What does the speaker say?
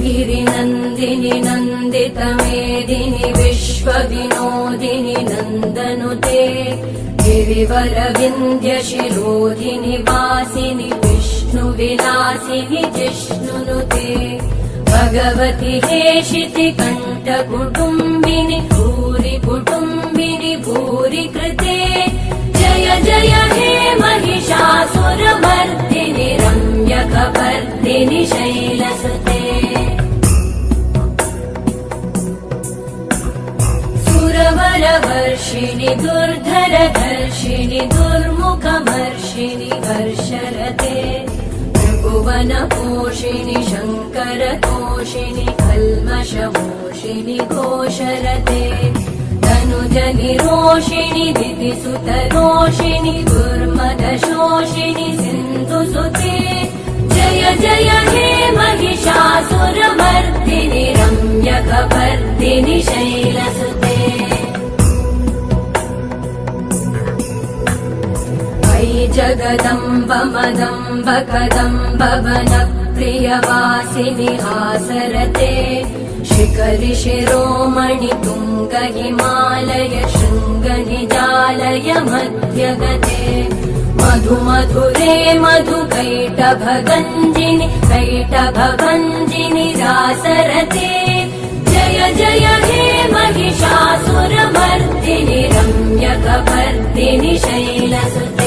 गिरिनन्दिनि नन्दितमेदिनि विश्वविनोदिनि नन्दनुते गिरिवरविन्ध्यशिरोधिनि वासिनि विष्णुविलासिनि जिष्णुनुते भगवति हेशिति कण्ठकुटुम्बिनि भूरि कुटुम्बिनि भूरि कृते जय जय हे महिषासुरमर्दिनि रम्यकपर्दिनि शैलसुते सुरवरवर्षिणि दुर्धरधर्षिणि दुर्मुखमर्षिणि हर्षरते त्रिभुवनपोषिणि शङ्करतोषिणि कल्मषमोषिणि घोषरते तनुजनिरोषिणि दितिसुतरोषिणि दुर्मदशोषिणि सिन्धुसुते जय जय हे महिषासुरमर्दिनि रम्यकपर्दिनि शैलसुते अयि जगदम्ब मदम्ब कदम्ब वनप्रियवासिनि हासरते शिखरि शिरोमणि तुङ्ग हिमालय शृङ्ग निजालय मध्यगते मधु मधुरे मधुकैटभगञ्जिनि कैटभभञ्जिनि रासरते जय जय हे महिषासुरमर्दिनि रम्यकपर्दिनि शैलसुते